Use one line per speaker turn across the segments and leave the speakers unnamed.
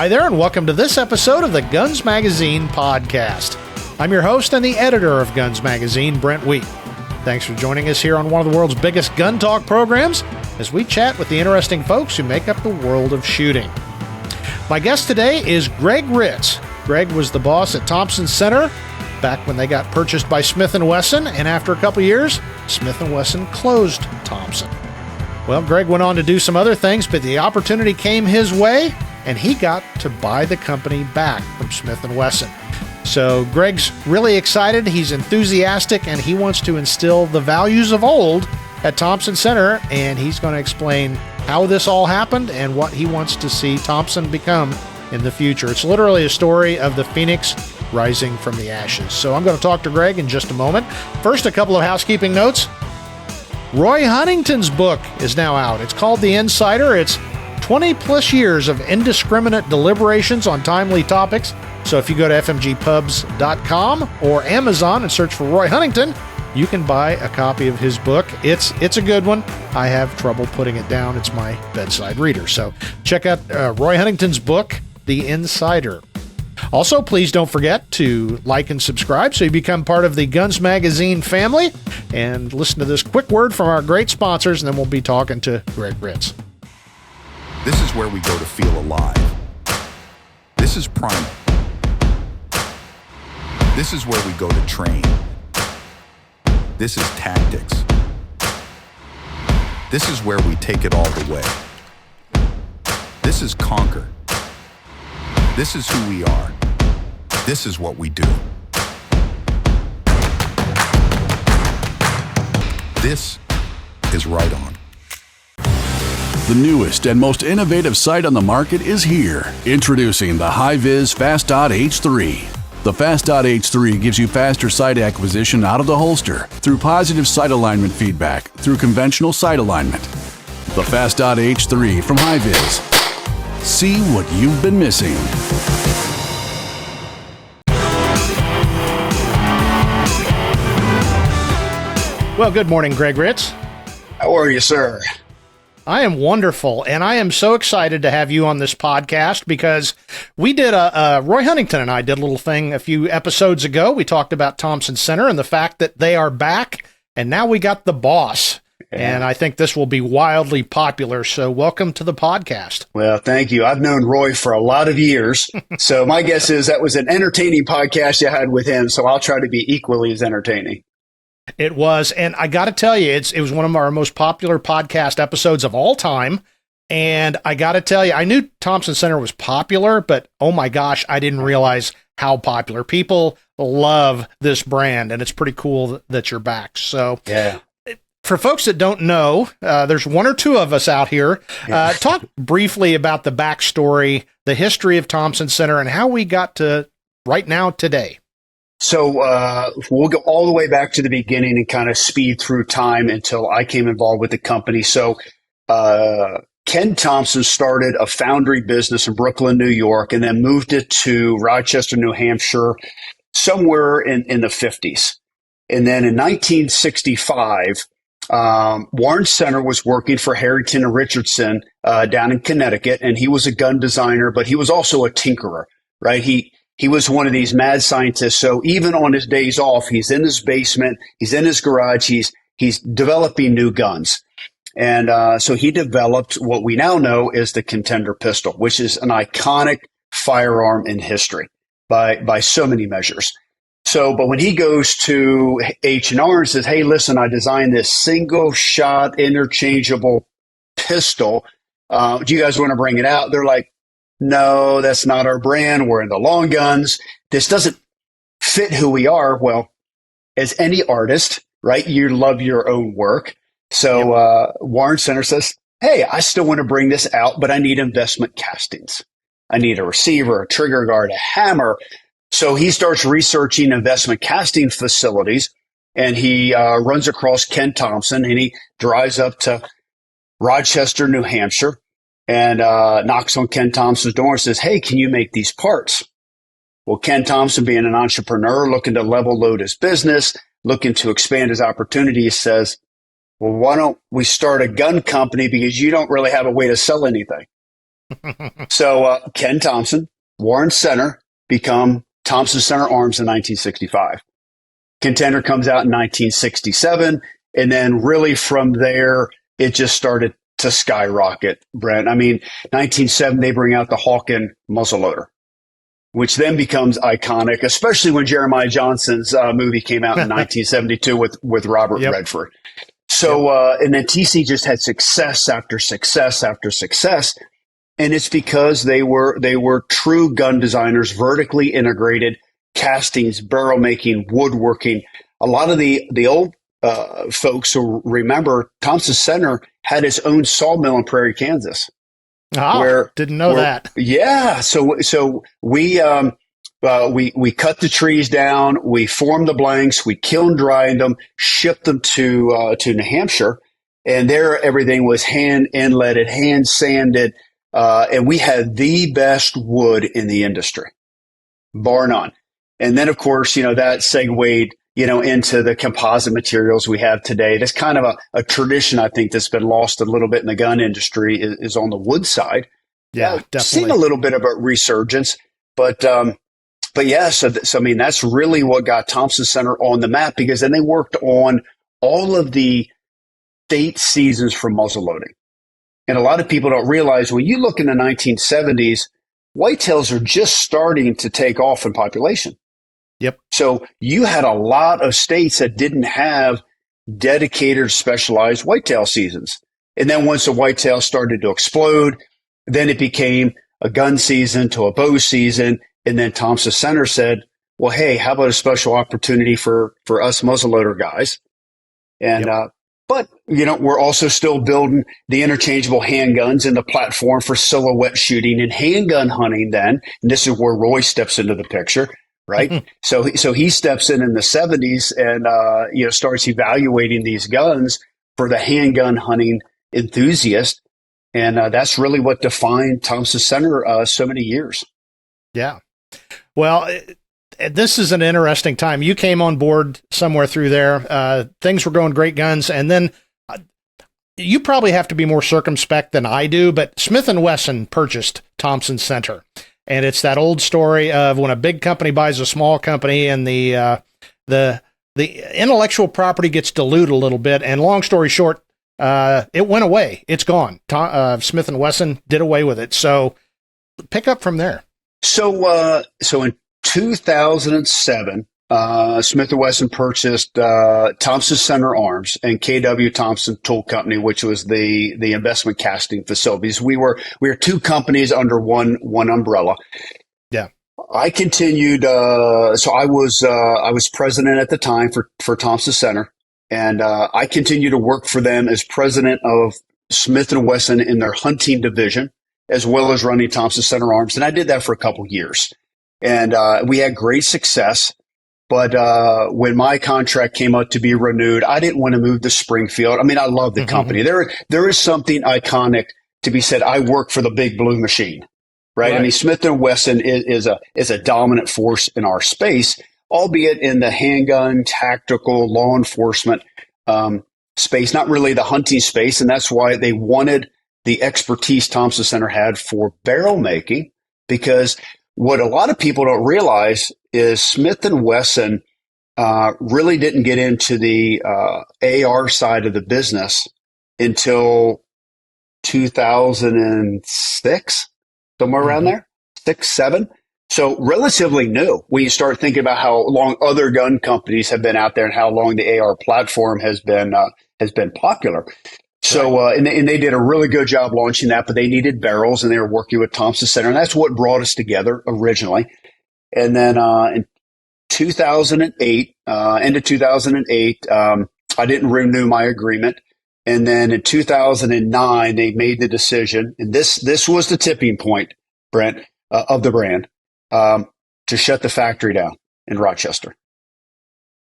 Hi there, and welcome to this episode of the Guns Magazine podcast. I'm your host and the editor of Guns Magazine, Brent Wheat. Thanks for joining us here on one of the world's biggest gun talk programs as we chat with the interesting folks who make up the world of shooting. My guest today is Gregg Ritz. Gregg was the boss at Thompson Center back when they got purchased by Smith & Wesson, and after a couple years, Smith & Wesson closed Thompson. Well, Gregg went on to do some other things, but the opportunity came his way, and he got to buy the company back from Smith & Wesson. So Gregg's really excited, he's enthusiastic, and he wants to instill the values of old at Thompson Center, and he's going to explain how this all happened and what he wants to see Thompson become in the future. It's literally a story of the phoenix rising from the ashes. So I'm going to talk to Gregg in just a moment. First, a couple of housekeeping notes. Roy Huntington's book is now out. It's called The Insider. It's 20 plus years of indiscriminate deliberations on timely topics. So if you go to fmgpubs.com or Amazon and search for Roy Huntington, you can buy a copy of his book. It's a good one. I have trouble putting it down. It's my bedside reader. So check out Roy Huntington's book, The Insider. Also, please don't forget to like and subscribe so you become part of the Guns Magazine family. And listen to this quick word from our great sponsors, and then we'll be talking to Gregg Ritz.
This is where we go to feel alive. This is primal. This is where we go to train. This is tactics. This is where we take it all the way. This is conquer. This is who we are. This is what we do. This is Right On.
The newest and most innovative sight on the market is here. Introducing the HIVIZ Fast.H3. The Fast.H3 gives you faster sight acquisition out of the holster through positive sight alignment feedback through conventional sight alignment. The Fast.H3 from HIVIZ. See what you've been missing.
Well, good morning, Gregg Ritz.
How are you, sir?
I am wonderful, and I am so excited to have you on this podcast because we did Roy Huntington and I did a little thing a few episodes ago. We talked about Thompson Center and the fact that they are back, and now we got the boss. And I think this will be wildly popular. So welcome to the podcast.
Well, thank you. I've known Roy for a lot of years. So my guess is that was an entertaining podcast you had with him. So I'll try to be equally as entertaining.
It was. And I got to tell you, it was one of our most popular podcast episodes of all time. And I got to tell you, I knew Thompson Center was popular, but oh my gosh, I didn't realize how popular. People love this brand, and it's pretty cool that you're back. So yeah. For folks that don't know, there's one or two of us out here. Talk briefly about the backstory, the history of Thompson Center, and how we got to right now today.
So we'll go all the way back to the beginning and kind of speed through time until I came involved with the company. So Ken Thompson started a foundry business in Brooklyn, New York, and then moved it to Rochester, New Hampshire, somewhere in the 50s. And then in 1965, Warren Center was working for Harrington and Richardson down in Connecticut, and he was a gun designer, but he was also a tinkerer, right? He was one of these mad scientists. So even on his days off, he's in his basement, he's in his garage, he's developing new guns. And so he developed what we now know is the Contender pistol, which is an iconic firearm in history by so many measures. So, but when he goes to H&R and says, hey, listen, I designed this single shot interchangeable pistol. Do you guys want to bring it out? They're like, no, that's not our brand. We're in the long guns. This doesn't fit who we are. Well, as any artist, right, you love your own work. So Warren Center says, hey, I still want to bring this out, but I need investment castings. I need a receiver, a trigger guard, a hammer. So he starts researching investment casting facilities, and he runs across Ken Thompson, and he drives up to Rochester, New Hampshire, and knocks on Ken Thompson's door and says, hey, can you make these parts? Well, Ken Thompson, being an entrepreneur, looking to level load his business, looking to expand his opportunities, says, well, why don't we start a gun company because you don't really have a way to sell anything? So Ken Thompson, Warren Center, become Thompson Center Arms in 1965. Contender comes out in 1967. And then really from there, it just started to skyrocket, Brent. I mean, 1970, they bring out the Hawken muzzleloader, which then becomes iconic, especially when Jeremiah Johnson's movie came out in 1972 with Robert Redford. So, and then TC just had success after success after success. And it's because they were true gun designers, vertically integrated, castings, barrel making, woodworking. A lot of the old folks who remember Thompson Center had its own sawmill in Prairie, Kansas.
Oh, didn't know that.
Yeah. So we cut the trees down, we formed the blanks, we kiln dried them, shipped them to New Hampshire, and there everything was hand inletted, hand sanded, and we had the best wood in the industry, bar none. And then, of course, that segued, into the composite materials we have today. That's kind of a tradition, I think, that's been lost a little bit in the gun industry is on the wood side.
Yeah, definitely.
Seen a little bit of a resurgence, but yeah, so I mean, that's really what got Thompson Center on the map, because then they worked on all of the state seasons for muzzleloading. And a lot of people don't realize when you look in the 1970s, whitetails are just starting to take off in population.
Yep.
So you had a lot of states that didn't have dedicated, specialized whitetail seasons. And then once the whitetail started to explode, then it became a gun season to a bow season. And then Thompson Center said, well, hey, how about a special opportunity for us muzzleloader guys? And, but, we're also still building the interchangeable handguns and the platform for silhouette shooting and handgun hunting then. And this is where Roy steps into the picture, right? So he steps in the 70s and, starts evaluating these guns for the handgun hunting enthusiast. And that's really what defined Thompson Center so many years.
Yeah. Well, this is an interesting time. You came on board somewhere through there. Things were going great guns. And then you probably have to be more circumspect than I do, but Smith & Wesson purchased Thompson Center. And it's that old story of when a big company buys a small company and the intellectual property gets diluted a little bit. And long story short, it went away. It's gone. Smith & Wesson did away with it. So pick up from there.
So in 2007, Smith & Wesson purchased Thompson Center Arms and KW Thompson Tool Company, which was the investment casting facilities. We were two companies under one umbrella.
Yeah.
I continued. So I was president at the time for Thompson Center, and I continued to work for them as president of Smith & Wesson in their hunting division, as well as running Thompson Center Arms. And I did that for a couple years. And we had great success. But when my contract came out to be renewed, I didn't want to move to Springfield. I mean, I love the company. There is something iconic to be said. I work for the big blue machine, right? I mean, Smith & Wesson is a dominant force in our space, albeit in the handgun, tactical, law enforcement space, not really the hunting space. And that's why they wanted the expertise Thompson Center had for barrel making, because what a lot of people don't realize is Smith & Wesson really didn't get into the AR side of the business until 2006, somewhere around there, 6, 7. So relatively new when you start thinking about how long other gun companies have been out there and how long the AR platform has been popular. So, and they did a really good job launching that, but they needed barrels and they were working with Thompson Center. And that's what brought us together originally. And then, in 2008, end of 2008, I didn't renew my agreement. And then in 2009, they made the decision, and this was the tipping point, Brent, of the brand, to shut the factory down in Rochester.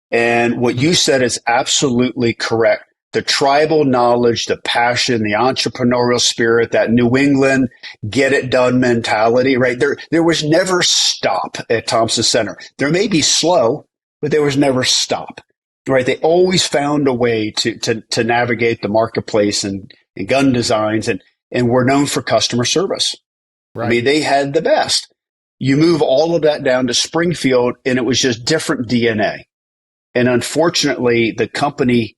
And what you said is absolutely correct. The tribal knowledge, the passion, the entrepreneurial spirit, that New England get it done mentality, right? There was never stop at Thompson Center. There may be slow, but there was never stop, right? They always found a way to navigate the marketplace and gun designs, and we're known for customer service.
Right.
I mean, they had the best. You move all of that down to Springfield, and it was just different DNA. And unfortunately, the company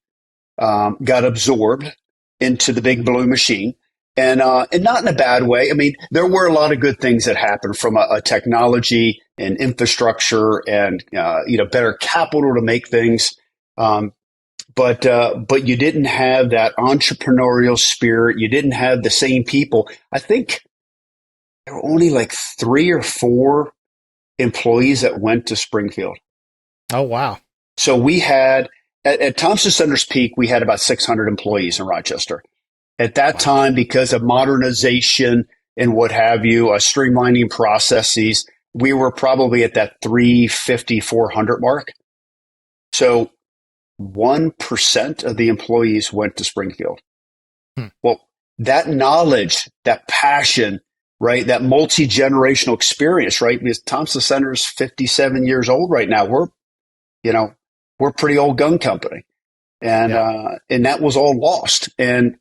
got absorbed into the big blue machine, and not in a bad way. I mean, there were a lot of good things that happened from a technology and infrastructure and better capital to make things. But you didn't have that entrepreneurial spirit. You didn't have the same people. I think there were only like 3 or 4 employees that went to Springfield.
Oh, wow.
So we had, at Thompson Center's peak, we had about 600 employees in Rochester. At that time, because of modernization and what have you, streamlining processes, we were probably at that 350, 400 mark. So 1% of the employees went to Springfield. Well, that knowledge, that passion, right, that multi-generational experience, right, because Thompson Center is 57 years old right now. We're a pretty old gun company. And that was all lost. And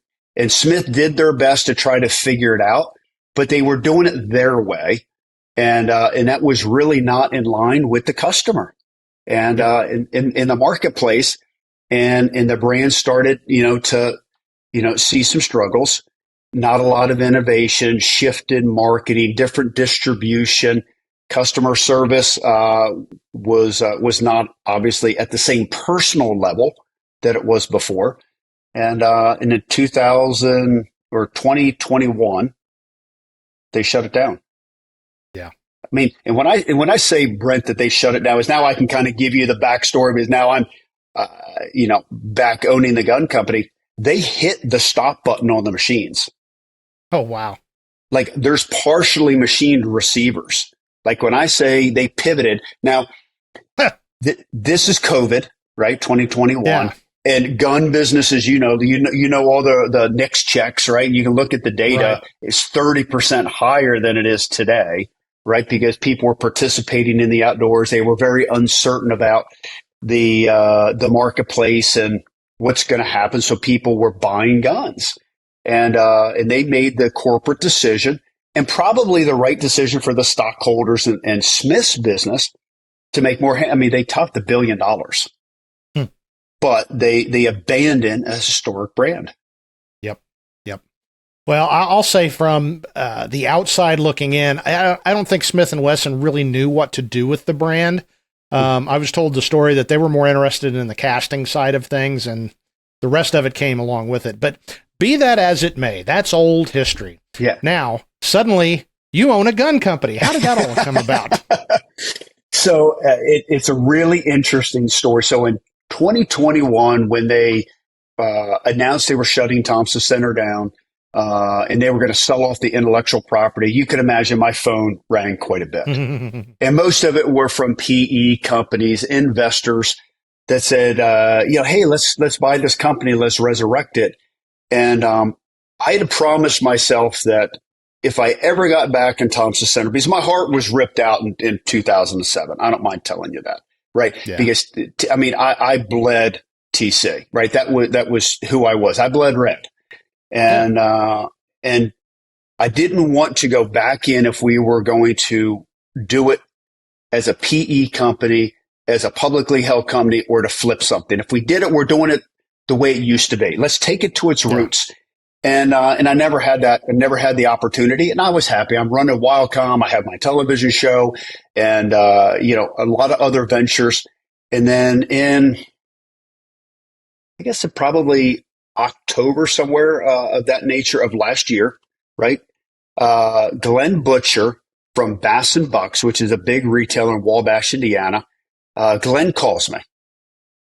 Smith did their best to try to figure it out, but they were doing it their way. And that was really not in line with the customer and in the marketplace. And the brand started, to see some struggles, not a lot of innovation, shift in marketing, different distribution, customer service was not obviously at the same personal level that it was before. And in 2000 or 2021, they shut it down.
Yeah.
I mean, and when I say, Brent, that they shut it down, is now I can kind of give you the backstory, because now I'm, back owning the gun company. They hit the stop button on the machines.
Oh, wow.
Like, there's partially machined receivers. Like, when I say they pivoted, now this is COVID, right? 2021. Yeah. And gun businesses, you know all the NICS checks, right? You can look at the data. Right. It's 30% higher than it is today, right? Because people were participating in the outdoors. They were very uncertain about the marketplace and what's going to happen. So people were buying guns, and they made the corporate decision, and probably the right decision for the stockholders and Smith's business, to make more. I mean, they topped $1 billion. But they abandoned a historic brand. Yep.
Well, I'll say from the outside looking in, I don't think Smith & Wesson really knew what to do with the brand. I was told the story that they were more interested in the casting side of things, and the rest of it came along with it. But be that as it may, that's old history.
Yeah.
Now, suddenly, you own a gun company. How did that all come about?
So it's a really interesting story. So in 2021, when they announced they were shutting Thompson Center down and they were going to sell off the intellectual property, you can imagine my phone rang quite a bit. And most of it were from PE companies, investors that said, hey, let's buy this company, let's resurrect it. And I had promised myself that if I ever got back in Thompson Center, because my heart was ripped out in 2007. I don't mind telling you that. Right. Yeah. Because I bled TC, right? That was who I was. I bled red. And I didn't want to go back in if we were going to do it as a PE company, as a publicly held company, or to flip something. If we did it, we're doing it the way it used to be. Let's take it to its roots. And I never had that. I never had the opportunity, and I was happy. I'm running Wildcom. I have my television show, and a lot of other ventures. And then in, I guess, probably October somewhere of that nature of last year, right? Glenn Butcher from Bass and Bucks, which is a big retailer in Wabash, Indiana. Glenn calls me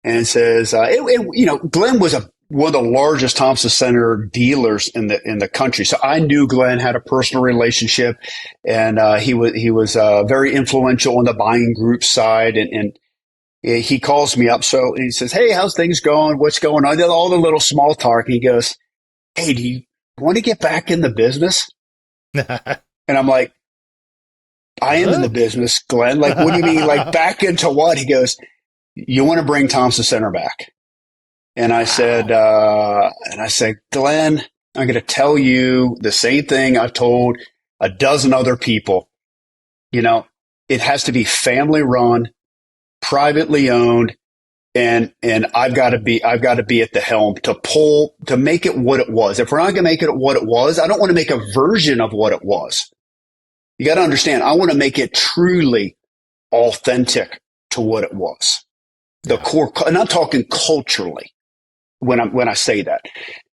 and says, Glenn was one of the largest Thompson Center dealers in the country. So I knew Glenn, had a personal relationship, and he was very influential on the buying group side. And he calls me up. So he says, "Hey, how's things going? What's going on?" All the little small talk. And he goes, "Hey, do you want to get back in the business?" And I'm like, "I am in the business, Glenn. Like, what do you mean? Like, back into what?" He goes, "You want to bring Thompson Center back?" And I said, Glenn, I'm going to tell you the same thing I've told a dozen other people. You know, it has to be family run, privately owned, and I've got to be at the helm to make it what it was. If we're not going to make it what it was, I don't want to make a version of what it was. You got to understand, I want to make it truly authentic to what it was. The core, and I'm talking culturally when I say that,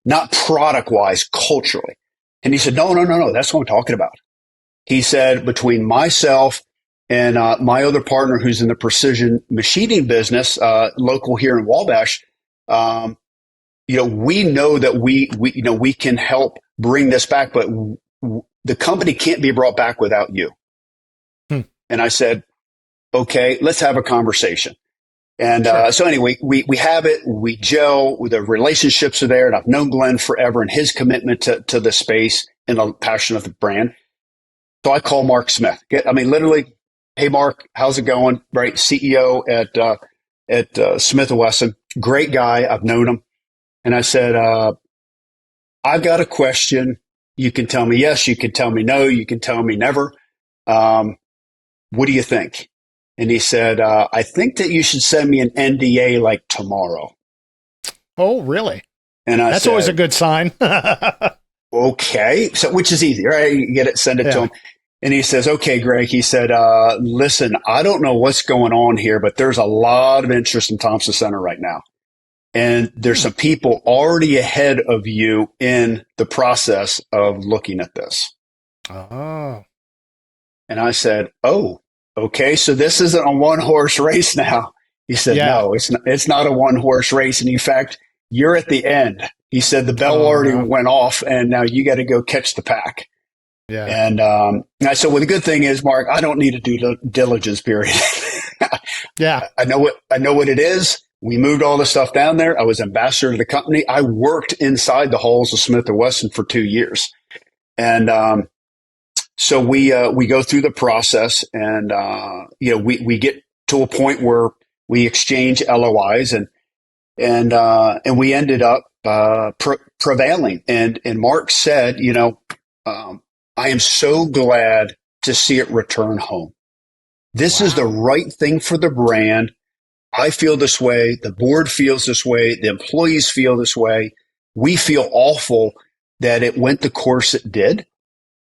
not product wise, culturally. And he said, no, that's what I'm talking about. He said, between myself and my other partner who's in the precision machining business, local here in Wabash, we know that we can help bring this back, but the company can't be brought back without you. And I said, okay, let's have a conversation. And so anyway, we have it, we gel, the relationships are there, and I've known Glenn forever and his commitment to the space and the passion of the brand. So I call Mark Smith. Literally, hey, Mark, how's it going? Right. CEO at Smith & Wesson. Great guy. I've known him. And I said, I've got a question. You can tell me yes. You can tell me no. You can tell me never. What do you think? And he said, I think that you should send me an NDA like tomorrow.
Oh, really?
And
that's always a good sign.
Okay. So, which is easy, right? You get it, send it to him. And he says, okay, Greg, he said, listen, I don't know what's going on here, but there's a lot of interest in Thompson Center right now. And there's some people already ahead of you in the process of looking at this.
Oh.
And I said, oh, okay. So this isn't a one horse race now. He said, no, it's not a one horse race. And in fact, you're at the end. He said, the bell already went off and now you got to go catch the pack. Yeah. And I said, well, the good thing is, Mark, I don't need a due diligence period.
Yeah.
I know what it is. We moved all the stuff down there. I was ambassador to the company. I worked inside the halls of Smith & Wesson for 2 years. And so we go through the process and, we get to a point where we exchange LOIs and we ended up prevailing. And Mark said, I am so glad to see it return home. This is the right thing for the brand. I feel this way. The board feels this way. The employees feel this way. We feel awful that it went the course it did.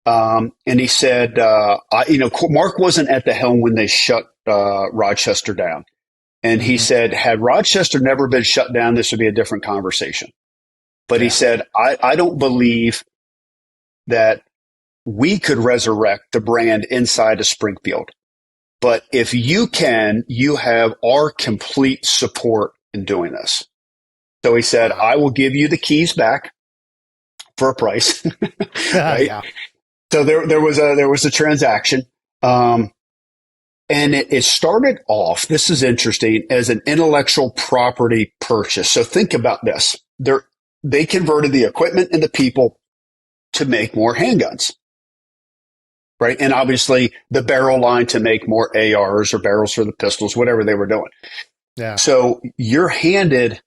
And he said, Mark wasn't at the helm when they shut Rochester down. And he said, had Rochester never been shut down, this would be a different conversation. But he said, I don't believe that we could resurrect the brand inside of Springfield. But if you can, you have our complete support in doing this. So he said, I will give you the keys back for a price. Right? Yeah. So there was a transaction. And it started off, this is interesting, as an intellectual property purchase. So think about this. They converted the equipment and the people to make more handguns. Right. And obviously the barrel line to make more ARs or barrels for the pistols, whatever they were doing. Yeah. So you're handed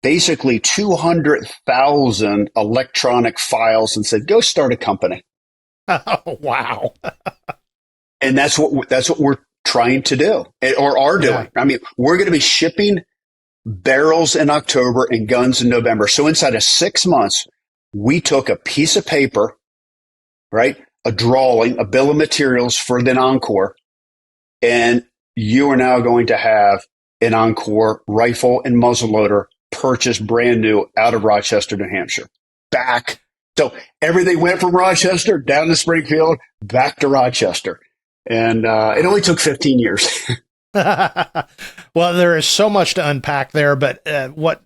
basically 200,000 electronic files and said, go start a company.
Oh, wow.
And that's what we're trying to do or are doing. I mean, we're going to be shipping barrels in October and guns in November. So inside of 6 months, we took a piece of paper, right? A drawing, a bill of materials for an Encore, and you are now going to have an Encore rifle and muzzleloader purchased brand new out of Rochester, New Hampshire. Back. So everything went from Rochester down to Springfield, back to Rochester. And it only took 15 years.
Well, there is so much to unpack there, but what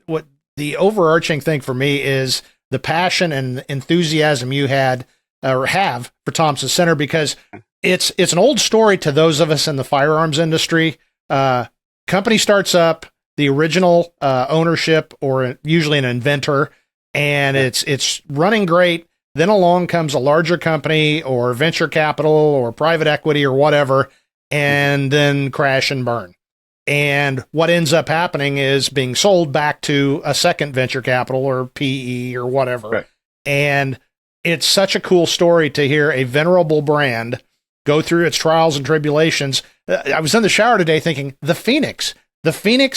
the overarching thing for me is the passion and enthusiasm you had or have for Thompson Center, because it's an old story to those of us in the firearms industry. Company starts up, the original ownership or usually an inventor, and it's running great. Then along comes a larger company or venture capital or private equity or whatever, and then crash and burn. And what ends up happening is being sold back to a second venture capital or PE or whatever. Right. And it's such a cool story to hear a venerable brand go through its trials and tribulations. I was in the shower today thinking, the Phoenix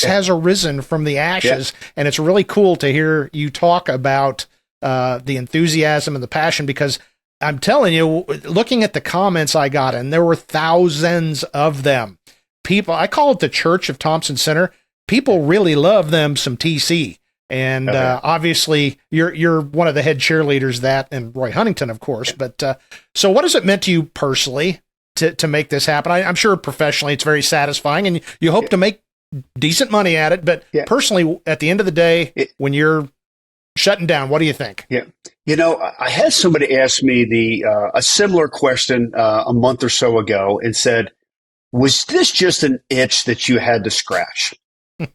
has arisen from the ashes, and it's really cool to hear you talk about the enthusiasm and the passion, because I'm telling you, looking at the comments I got, and there were thousands of them. People, I call it the Church of Thompson Center. People really love them some TC. And obviously, you're one of the head cheerleaders, that and Roy Huntington, of course. But so what has it meant to you personally to make this happen? I'm sure professionally it's very satisfying, and you hope to make decent money at it. But personally, at the end of the day, when you're shutting down, what do you think?
Yeah. I had somebody ask me a similar question a month or so ago and said, was this just an itch that you had to scratch?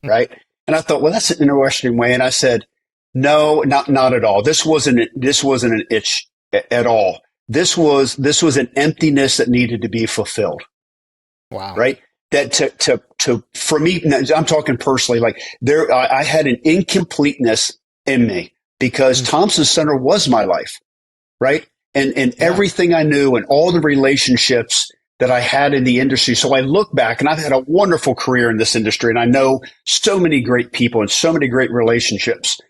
Right. And I thought, well, that's an interesting way. And I said, no, not at all. This wasn't an itch at all. This was an emptiness that needed to be fulfilled.
Wow.
Right. That for me, I'm talking personally, like I had an incompleteness in me because Thompson Center was my life. Right. And everything I knew and all the relationships that I had in the industry. So I look back, and I've had a wonderful career in this industry, and I know so many great people and so many great relationships.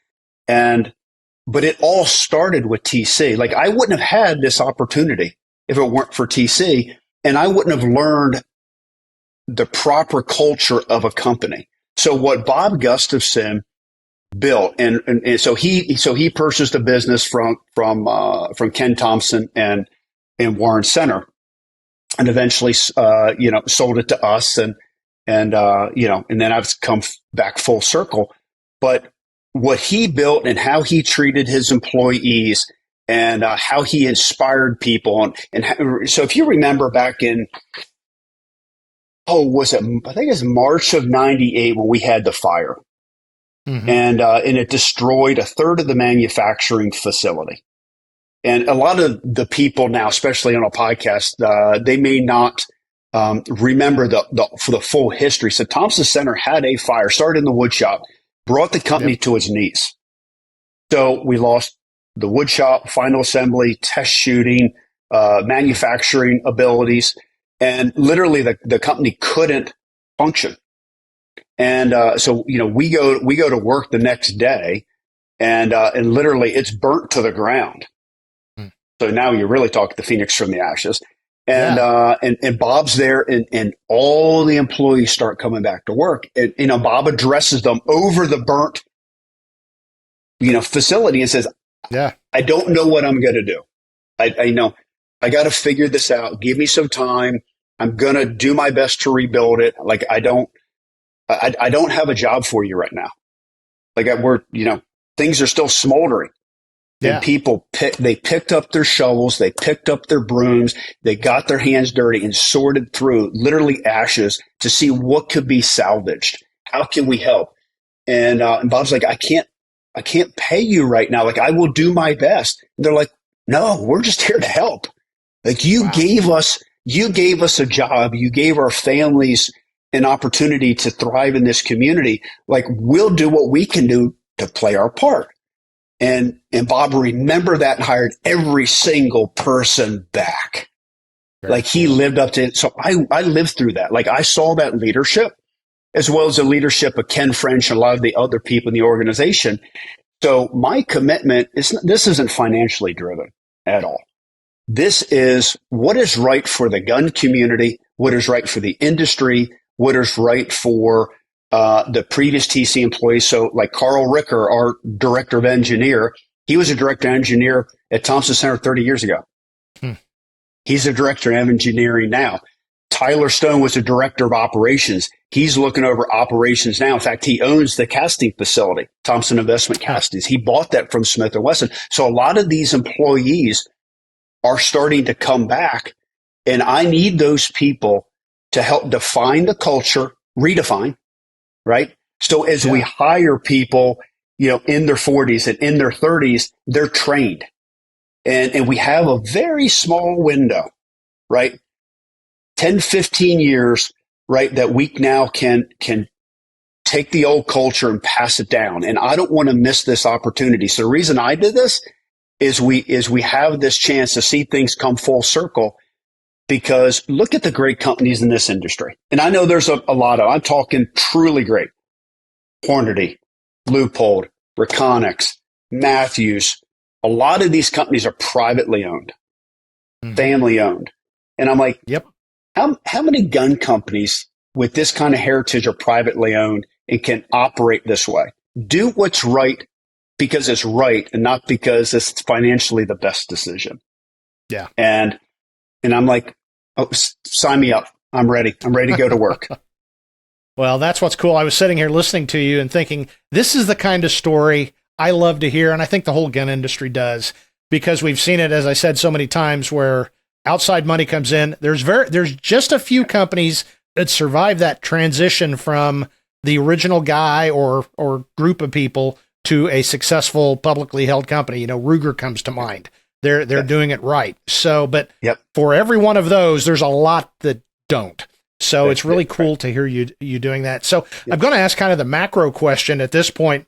But it all started with TC. Like, I wouldn't have had this opportunity if it weren't for TC, and I wouldn't have learned the proper culture of a company. So what Bob Gustafson built, and so he purchased a business from Ken Thompson and Warren Center. And eventually, sold it to us, and then I've come back full circle. But what he built and how he treated his employees and how he inspired people, so if you remember back in, I think it's March of '98 when we had the fire, and it destroyed a third of the manufacturing facility. And a lot of the people now, especially on a podcast, they may not remember for the full history. So Thompson Center had a fire, started in the wood shop, brought the company to its knees. So we lost the wood shop, final assembly, test shooting, manufacturing abilities, and literally the company couldn't function. And so we go to work the next day, and literally it's burnt to the ground. So now you're really talking the Phoenix from the ashes. And and Bob's there, and all the employees start coming back to work. And Bob addresses them over the burnt facility and says, I don't know what I'm going to do. I got to figure this out. Give me some time. I'm going to do my best to rebuild it. Like, I don't have a job for you right now. Like, things are still smoldering. And people picked up their shovels, they picked up their brooms, they got their hands dirty and sorted through literally ashes to see what could be salvaged. How can we help? And Bob's like, I can't pay you right now. Like, I will do my best. And they're like, no, we're just here to help. Like, you gave us a job. You gave our families an opportunity to thrive in this community. Like, we'll do what we can do to play our part. And Bob remembered that and hired every single person back. Like, he lived up to it. So I lived through that. Like, I saw that leadership as well as the leadership of Ken French and a lot of the other people in the organization. So my commitment this isn't financially driven at all. This is what is right for the gun community, what is right for the industry, what is right for the previous TC employees. So like Carl Ricker, our director of engineer, he was a director of engineer at Thompson Center 30 years ago. He's a director of engineering now. Tyler Stone was a director of operations. He's looking over operations now. In fact, he owns the casting facility, Thompson Investment Castings. He bought that from Smith & Wesson. So a lot of these employees are starting to come back, and I need those people to help define the culture, redefine, right? So as we hire people, in their 40s and in their 30s, they're trained. And we have a very small window, right? 10, 15 years, right? That we now can take the old culture and pass it down. And I don't want to miss this opportunity. So the reason I did this is we have this chance to see things come full circle, because look at the great companies in this industry. And I know there's a lot of, I'm talking truly great. Hornady, Leupold, Reconyx, Matthews. A lot of these companies are privately owned, family owned. And I'm like,
yep.
How many gun companies with this kind of heritage are privately owned and can operate this way? Do what's right because it's right and not because it's financially the best decision.
Yeah.
And I'm like, oh, sign me up. I'm ready. I'm ready to go to work.
Well, that's what's cool. I was sitting here listening to you and thinking, this is the kind of story I love to hear. And I think the whole gun industry does, because we've seen it, as I said, so many times where outside money comes in. There's just a few companies that survive that transition from the original guy or group of people to a successful publicly held company. You know, Ruger comes to mind. They're doing it right. So, but for every one of those, there's a lot that don't. So it's really cool to hear you doing that. So I'm going to ask kind of the macro question at this point.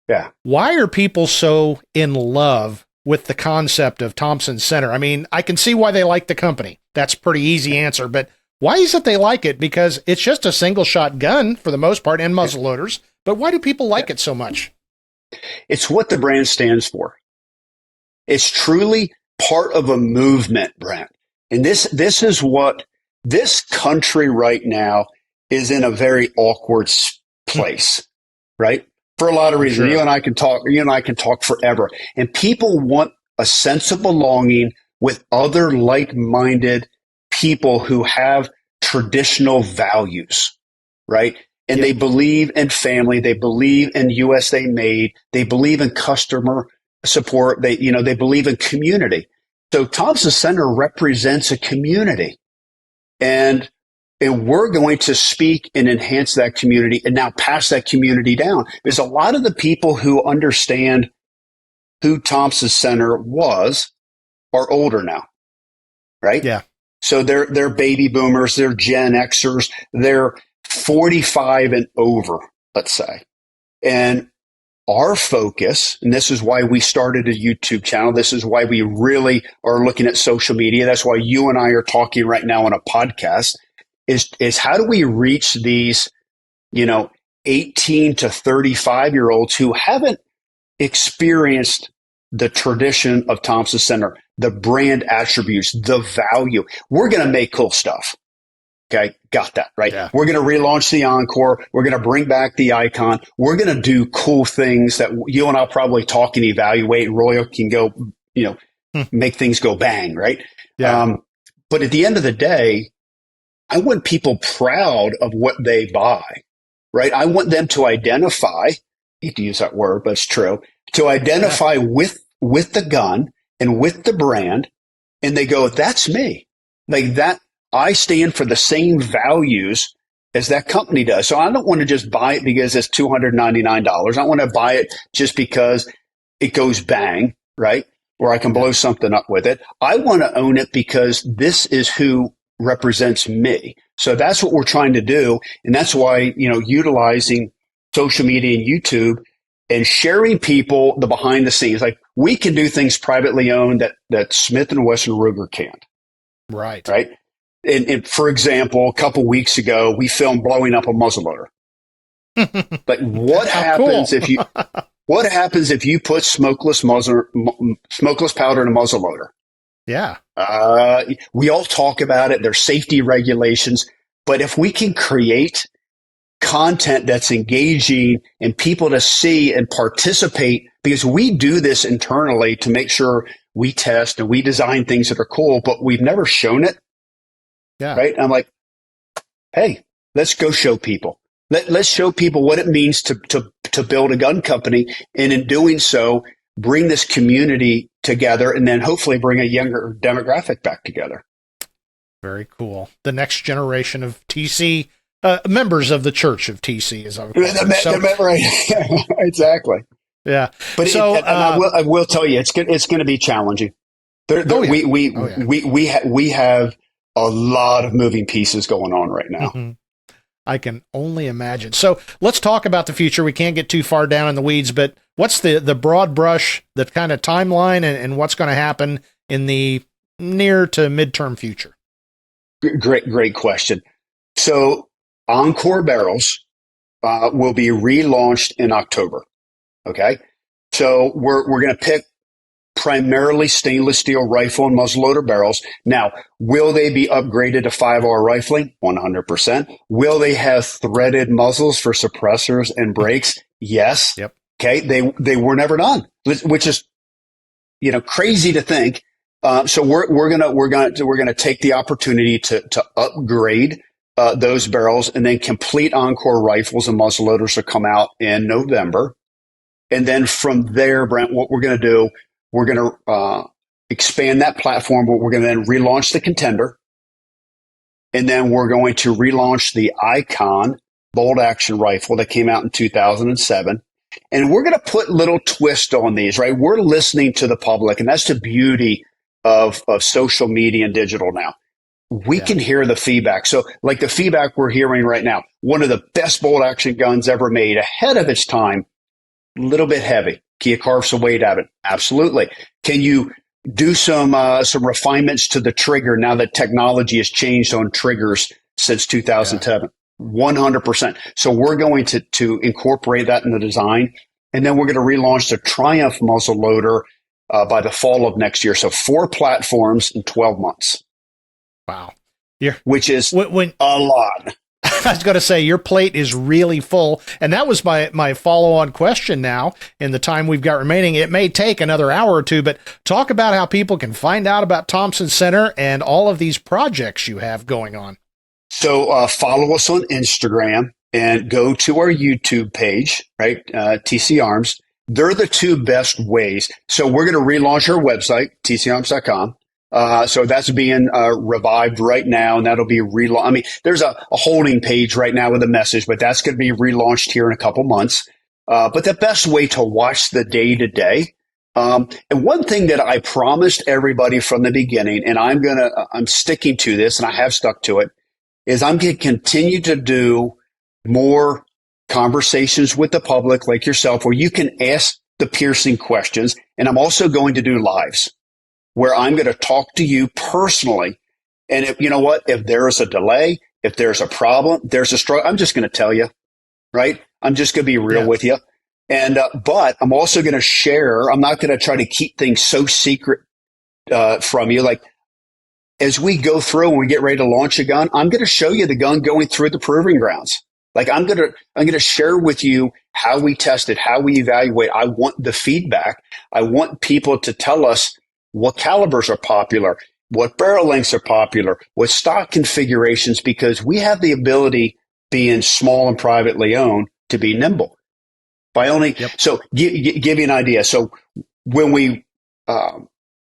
Yeah.
Why are people so in love with the concept of Thompson Center? I mean, I can see why they like the company. That's a pretty easy answer, but why is it they like it? Because it's just a single shot gun for the most part and muzzle loaders. But why do people like it so much?
It's what the brand stands for. It's truly part of a movement, Brent. And this is what this country right now is in a very awkward place, right? For a lot of reasons. Sure. You and I can talk forever. And people want a sense of belonging with other like-minded people who have traditional values, right? And they believe in family. They believe in USA made. They believe in customer support. They believe in community. So Thompson Center represents a community, and we're going to speak and enhance that community and now pass that community down. Because a lot of the people who understand who Thompson Center was are older now, right? Yeah. So they're baby boomers, they're Gen Xers, they're 45 and over, let's say. And our focus, and this is why we started a YouTube channel, this is why we really are looking at social media, that's why you and I are talking right now on a podcast, is how do we reach these, 18 to 35-year-olds who haven't experienced the tradition of Thompson Center, the brand attributes, the value. We're going to make cool stuff. Okay, got that, right? Yeah. We're going to relaunch the Encore. We're going to bring back the Icon. We're going to do cool things that you and I'll probably talk and evaluate. Royal can go, make things go bang, right? Yeah. But at the end of the day, I want people proud of what they buy, right? I want them to identify, I hate to use that word, but it's true, to identify with the gun and with the brand, and they go, that's me. Like that, I stand for the same values as that company does. So I don't want to just buy it because it's $299. I don't want to buy it just because it goes bang, right? Or I can blow something up with it. I want to own it because this is who represents me. So that's what we're trying to do. And that's why, utilizing social media and YouTube and sharing people the behind the scenes. Like we can do things privately owned that Smith & Wesson Ruger can't.
Right.
Right. And for example, a couple weeks ago, we filmed blowing up a muzzleloader. Like what happens if you put smokeless powder in a muzzleloader?
Yeah.
We all talk about it. There's safety regulations, but if we can create content that's engaging and people to see and participate, because we do this internally to make sure we test and we design things that are cool, but we've never shown it. Yeah. Right. I'm like, hey, let's go show people. Let's show people what it means to build a gun company. And in doing so, bring this community together and then hopefully bring a younger demographic back together.
Very cool. The next generation of TC, members of the Church of TC, as I would call it.
Exactly.
Yeah.
But I will tell you, it's going to be challenging. We have a lot of moving pieces going on right now.
Mm-hmm. I can only imagine. So let's talk about the future. We can't get too far down in the weeds, but what's the broad brush, the kind of timeline, and what's going to happen in the near to midterm future?
Great question. So Encore barrels will be relaunched in October. Okay. So we're going to pick primarily stainless steel rifle and muzzleloader barrels. Now, will they be upgraded to 5R rifling? 100%. Will they have threaded muzzles for suppressors and brakes? Yes.
Yep.
Okay. They were never done, which is, crazy to think. So we're gonna take the opportunity to upgrade those barrels, and then complete Encore rifles and muzzleloaders to come out in November. And then from there, Brent, what we're going to do, we're going to expand that platform, but we're going to then relaunch the Contender. And then we're going to relaunch the Icon bolt action rifle that came out in 2007. And we're going to put little twist on these, right? We're listening to the public, and that's the beauty of social media and digital now. We can hear the feedback. So like the feedback we're hearing right now, one of the best bolt action guns ever made, ahead of its time, a little bit heavy. Can you carve some weight out of it? Absolutely. Can you do some refinements to the trigger now that technology has changed on triggers since 2007? 100%. So we're going to incorporate that in the design. And then we're going to relaunch the Triumph muzzle loader by the fall of next year. So 4 platforms in 12 months.
Wow.
Which is a lot.
I was going to say, your plate is really full. And that was my follow-on question now in the time we've got remaining. It may take another hour or two, but talk about how people can find out about Thompson Center and all of these projects you have going on.
So follow us on Instagram and go to our YouTube page, right? TC Arms. They're the 2 best ways. So we're going to relaunch our website, tcarms.com. So that's being revived right now, and that'll be relaunched. I mean, there's a holding page right now with a message, but that's going to be relaunched here in a couple months. But the best way to watch the day-to-day, and one thing that I promised everybody from the beginning, and I'm sticking to this, and I have stuck to it, is I'm going to continue to do more conversations with the public like yourself, where you can ask the piercing questions. And I'm also going to do lives where I'm going to talk to you personally. And if, you know what, if there is a delay, if there's a problem, there's a struggle, I'm just going to tell you, right? I'm just going to be real with you. And, but I'm also going to share, I'm not going to try to keep things so secret, from you. Like, as we go through and we get ready to launch a gun, I'm going to show you the gun going through the proving grounds. Like, I'm going to share with you how we test it, how we evaluate. I want the feedback. I want people to tell us what calibers are popular, what barrel lengths are popular, what stock configurations, because we have the ability, being small and privately owned, to be nimble. So give you an idea. So when we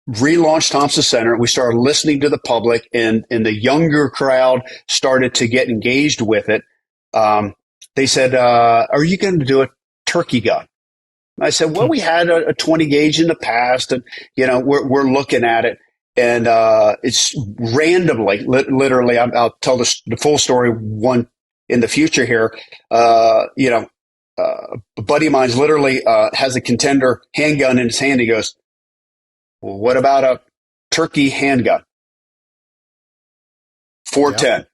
relaunched Thompson Center, we started listening to the public, and the younger crowd started to get engaged with it. They said, are you going to do a turkey gun? I said, well, we had a 20 gauge in the past, and, we're looking at it, and, it's randomly, literally, I'll tell the full story one in the future here. A buddy of mine's literally, has a Contender handgun in his hand. He goes, well, what about a turkey handgun? 410. Yep.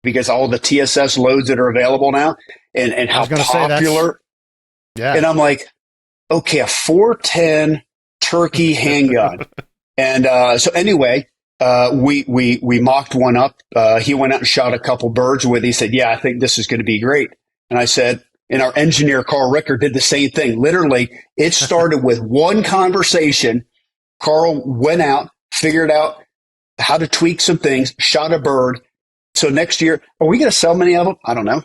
Because all the TSS loads that are available now, and how popular. And I'm like, okay, a 410 turkey handgun. And so anyway, we mocked one up. He went out and shot a couple birds with it. He said, yeah, I think this is going to be great. And I said, and our engineer, Carl Ricker, did the same thing. Literally, it started with one conversation. Carl went out, figured out how to tweak some things, shot a bird. So next year, are we going to sell many of them? I don't know.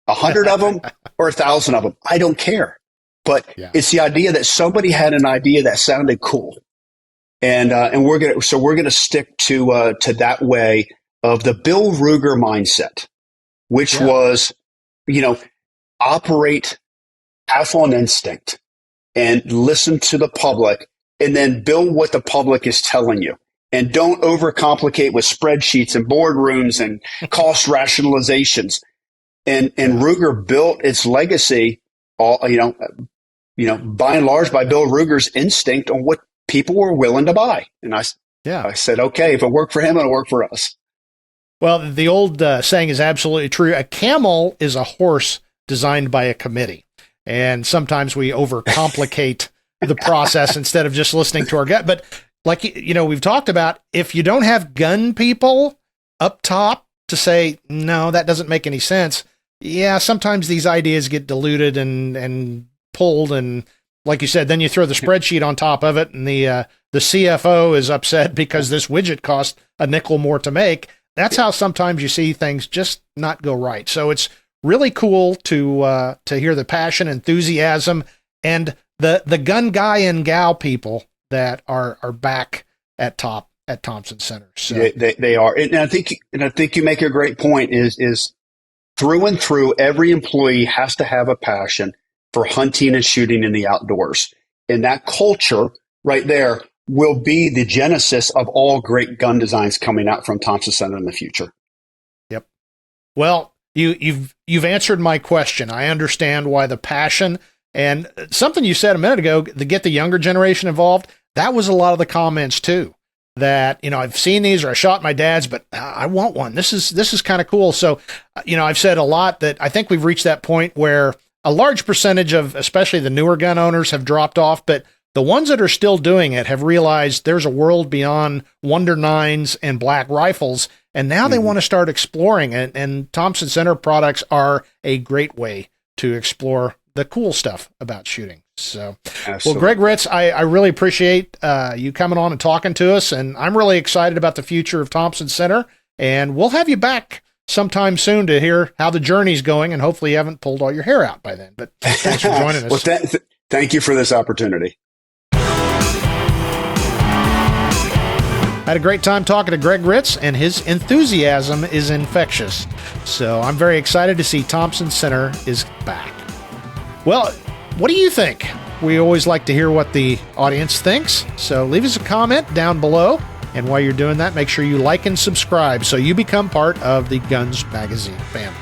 100 of them or 1,000 of them. I don't care. But it's the idea that somebody had an idea that sounded cool. And we're going to stick to that way of the Bill Ruger mindset, which was, operate half on instinct and listen to the public, and then build what the public is telling you. And don't overcomplicate with spreadsheets and boardrooms and cost rationalizations. And Ruger built its legacy, by and large, by Bill Ruger's instinct on what people were willing to buy. And I said, okay, if it worked for him, it'll work for us.
Well, the old saying is absolutely true. A camel is a horse designed by a committee. And sometimes we overcomplicate the process instead of just listening to our gut. But like, we've talked about, if you don't have gun people up top to say, no, that doesn't make any sense. Yeah, sometimes these ideas get diluted and pulled. And like you said, then you throw the spreadsheet on top of it, and the CFO is upset because this widget cost a nickel more to make. That's how sometimes you see things just not go right. So it's really cool to hear the passion, enthusiasm, and the gun guy and gal people that are back at top at Thompson Center. So
they are, and I think you make a great point. Is through and through, every employee has to have a passion for hunting and shooting in the outdoors, and that culture right there will be the genesis of all great gun designs coming out from Thompson Center in the future.
Yep. Well, you've answered my question. I understand why the passion, and something you said a minute ago, to get the younger generation involved. That was a lot of the comments too, that, I've seen these, or I shot my dad's, but I want one. This is kind of cool. So, I've said a lot that I think we've reached that point where a large percentage of, especially the newer gun owners, have dropped off, but the ones that are still doing it have realized there's a world beyond Wonder 9s and black rifles, and now they want to start exploring it, and Thompson Center products are a great way to explore the cool stuff about shooting. So, Absolutely. Well, Gregg Ritz, I really appreciate you coming on and talking to us, and I'm really excited about the future of Thompson Center, and we'll have you back sometime soon to hear how the journey's going, and hopefully you haven't pulled all your hair out by then. But thanks for joining us.
Well, thank you for this opportunity.
I had a great time talking to Gregg Ritz, and his enthusiasm is infectious. So I'm very excited to see Thompson Center is back. Well, what do you think? We always like to hear what the audience thinks. So leave us a comment down below. And while you're doing that, make sure you like and subscribe so you become part of the Guns Magazine family.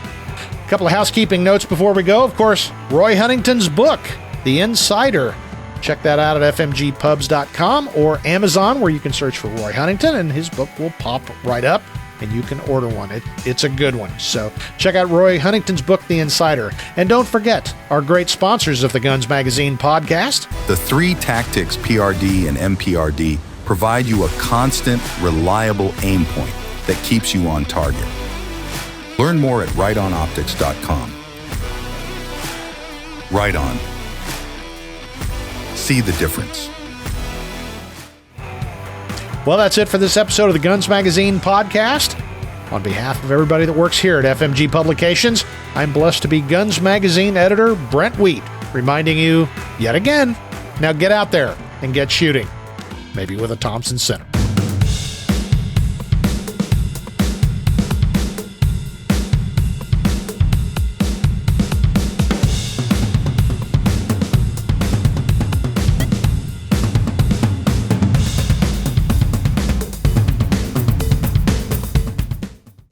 A couple of housekeeping notes before we go. Of course, Roy Huntington's book, The Insider. Check that out at fmgpubs.com or Amazon, where you can search for Roy Huntington, and his book will pop right up, and you can order one. It's a good one. So check out Roy Huntington's book, The Insider. And don't forget our great sponsors of the Guns Magazine podcast.
The 3 Tactix PRD and MPRD provide you a constant, reliable aim point that keeps you on target. Learn more at ritonoptics.com. Riton. See the difference.
Well, that's it for this episode of the Guns Magazine podcast. On behalf of everybody that works here at FMG Publications, I'm blessed to be Guns Magazine editor Brent Wheat, reminding you yet again, now get out there and get shooting, maybe with a Thompson Center.